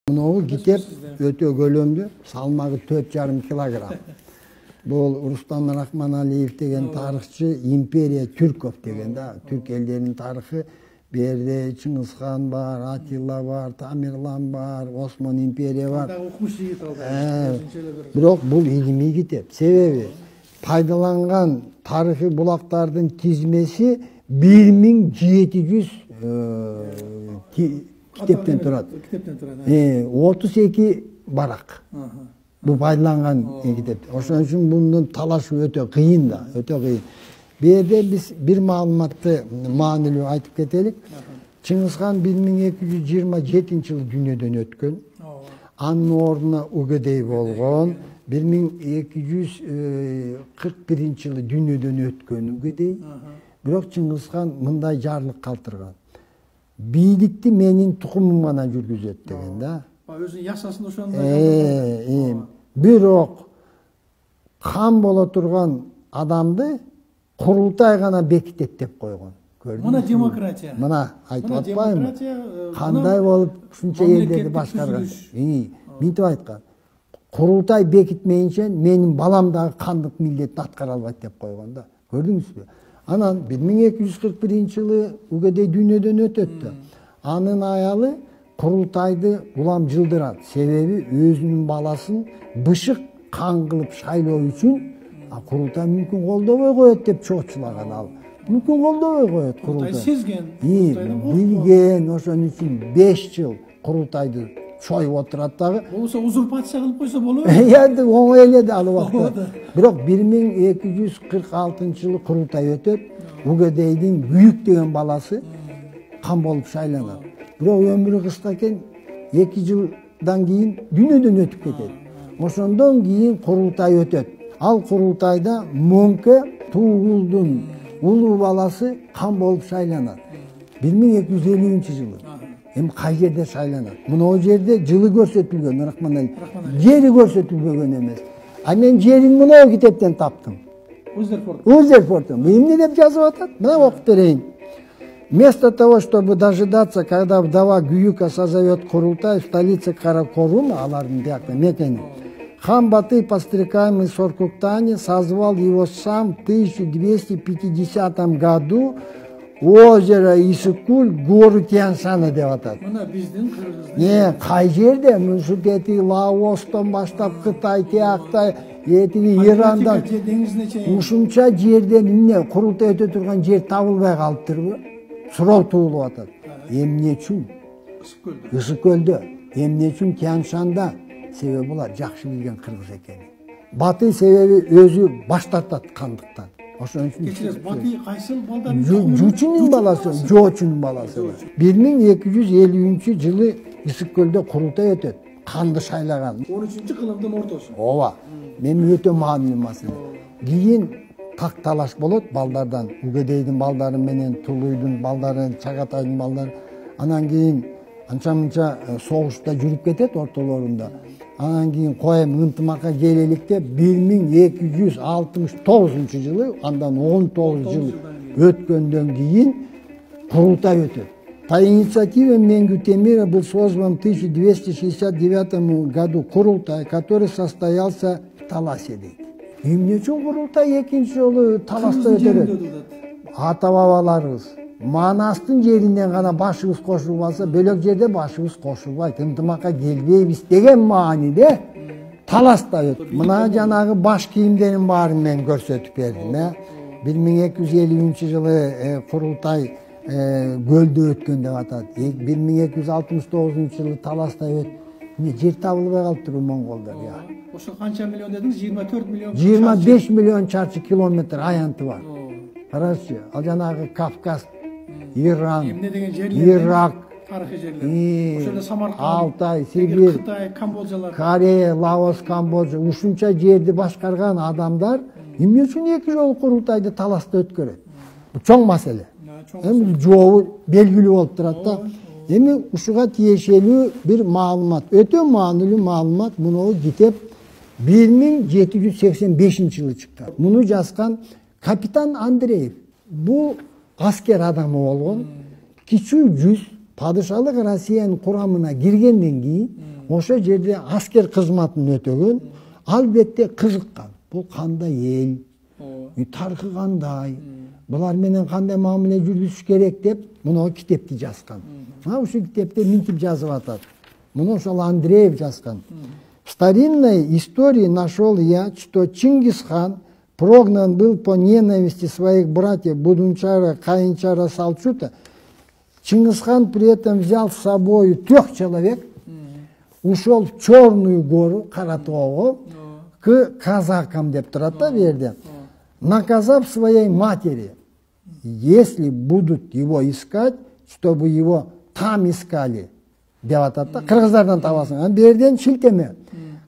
Мынау китеп өтө көлөмдүү, салмагы 4,5 килограмм. Бул Рустам Рахманалиев деген тарыхчы, империя Түрков деген да, түрк элдеринин тарыхы. Берде Чыңгызхан бар, Атилла бар, Тамерлан бар, Осман империя бар. Бирок бул илимий китеп. Себеби пайдаланган тарыхый булактардын тизмеси 1700 китептен турат. 32 барак. Бул пайдаланган китеп. Ошон үчүн мунун талашы өтө кыйын да, өтө кыйын. Берде биз бир маалыматты маанилүү айтып кетелик. Чыңгызхан 1227-жылы дүйнөдөн өткөн. Анын ордуна Угедей болгон. 1241-жылы дүйнөдөн өткөн Угедей. Бирок Чыңгызхан мындай жарлык калтырган. Бийликти менин тукумум гана жүргүзөт деген да. Өзүнүн ясасын ошондой. Бирок хан боло турган адамды курултай гана бекитет деп койгон. Мына демократия. Мына айтып атпаймынбы? Кандай болуп ушунча элдерди башкарган? Мынтип айткан. Курултай бекитмейинче менин балам дагы кандык милдетти аткара албайт деп койгон да. Көрдүңүзбү? Анан 1241-жылы Угедей дүйнөдөн өтөт да. Анын аялы курултайды улам жылдырат. Себеби өзүнүн баласын бышык кан кылып шайлоо үчүн курултай мүмкүн колдобой коет деп чоочулаган ал. Мүмкүн колдобой коет курултай. Сезген. Билген, ошон үчүн 5 жыл курултайды чоюп отурат дагы. Болсо узурпация кылып койсо болобу? Эndi оңой эле да ал убакта. Бирок 1246-жылы курултай өтөт. Угедейдин Büyük деген баласы хан болуп шайланат. Бирок өмүрү кыска экен, 2 жылдан кийин дүйнөдөн өтүп кетет. Ошондон кийин курултай өтөт. Ал курултайда Мөңкө Тугулдун улуу баласы хан болуп шайланат. 1250-жылы. Эми кай жерде шайланат? Мына жерде жылы көрсөтүлгөн, Рахманалиев. Жери көрсөтүлбөгөн эмес. А мен жерин мына китептен таптым. Узерфордтон. Эмне деп жазып атат? Мына окуп берейин. Вместо того, чтобы дожидаться, когда вдова Гююка созовет курултай в столице Каракорума, алардын биякта мекени, хан Батый, подстрекаемый Соркуктани, созвал его сам в 1250 году озеро Исыкуль, гору Тяньшана деп атат. Мына биздин кыргыздын. Кай жерде? Мушу кети Лаостон баштап Кытай тиякта, этиги Ирандан ушунча жерден эмне курултай өтө турган жер табылбай калыптырбы? Суроо туулуп атат. Эмне үчүн? Ысык көлдө. Эмне үчүн Тяньшанда? Себеби булар жакшы билген кыргыз экени. Батый себеби өзү баш тартат кандыктан. Ошон үчүн Батый кайсыл балдардын? Жучунун баласы, Жочунун баласы. 1250-жылы Ысык көлдө курултай өтөт. Канды шайлаган. 13-кылымдын ортосу. Ооба. Мен өтө маанилүү маселе. Кийин так талаш болот балдардан. Угедейдин балдары менен Тулуйдун балдары, Чагатайдын балдары. Анан кийин анча-мынча согушта жүрүп кетет ортолорунда. Анан кийин коем ынтымакка келелик деп 1269-жылы, андан 19 жыл өткөндөн кийин курултай өтөт. По инициативе Менгю Темира был созван в 1269 году курултай, который состоялся в Таласе. Эмне үчүн курултай экинчи жолу Таласта өтөт? Ата-бабаларыбыз Манастын жеринен гана башыбыз кошулбаса, бөлөк жерде башыбыз кошулбайт, ынтымакка келбейбиз деген мааниде Таласта өтөт. Мына жанагы баш кийимдерин баарын мен көрсөтүп бердим. 1250-жылы курултай көлдө өткөн деп атат. 1269-жылы Таласта өтөт. Жер табылбай калыптыр монголдор. Ошо канча миллион дедиңиз? 24 миллион. 25 миллион чарчы километр аянты бар. Карачы, ал жанагы Кавказ, Иран, Ирак, тарыхый жерлер. Ошондо Самарканд, Алтай, Сибирь, Кытай, Камбоджалар, Корея, Лаос, Камбоджа, ушунча жерди башкарган адамдар эмне үчүн 2 жолу курултайды Таласта өткөрөт? Бул чоң маселе. Эми жообу белгилүү болуп турат да. Эми ушуга тиешелүү бир маалымат, өтө маанилүү маалымат. Муну китеп 1785-жылы чыккан. Муну жазган капитан Андреев. Бул аскер адамы болгон. Кичүү жүз падышалык Россиянын курамына киргенден кийин ошо жерде аскер кызматын өтөгөн. Албетте кызыккан. Бул кандай эл, тарыхы кандай, булар менен кандай мамиле жүргүзүш керек деп мына китепти жазган. Ушул китепте минтип жазып атат. Муну ошол Андреев жазган. В старинной истории нашел я, что Чингисхан прогнан был по ненависти своих братьев Будунчара, Каинчара, Салчута. Чингисхан при этом взял с собой 3 человек, ушел в Черную гору, Каратоого, к казакам, деп турат да берде, наказав своей матери, если будут его искать, чтобы его там искали. Деп атат да, кыргыздардан табасың. Берден шилтеме.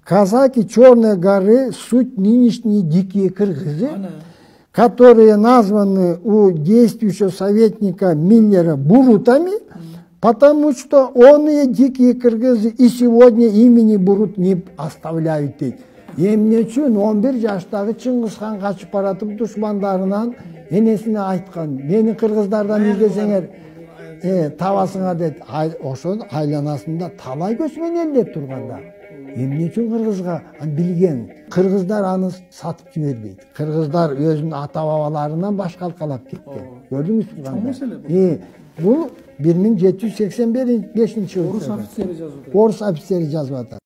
Казаки Черной горы суть нынешние дикие кыргызы, которые названы у действующего советника Миллера бурутами, потому что оные дикие кыргызы и сегодня имени бурут не оставляют. Эмне үчүн 11 жаштагы Чыңгызхан качып баратып душмандарынан энесине айткан, мени кыргыздардан излесеңер табасыңар дейт. Ошонун айланасында талай көчмөн элдер турганда. Эмне үчүн кыргызга билген? Кыргыздар аны сатып жибербейт. Кыргыздар өзүнүн ата бабаларынан башка алкалап кеткен. Көрдүңүзбү кандай? Бул 1785-жылы. Орус офицери жазып. Орус офицери жазып атат.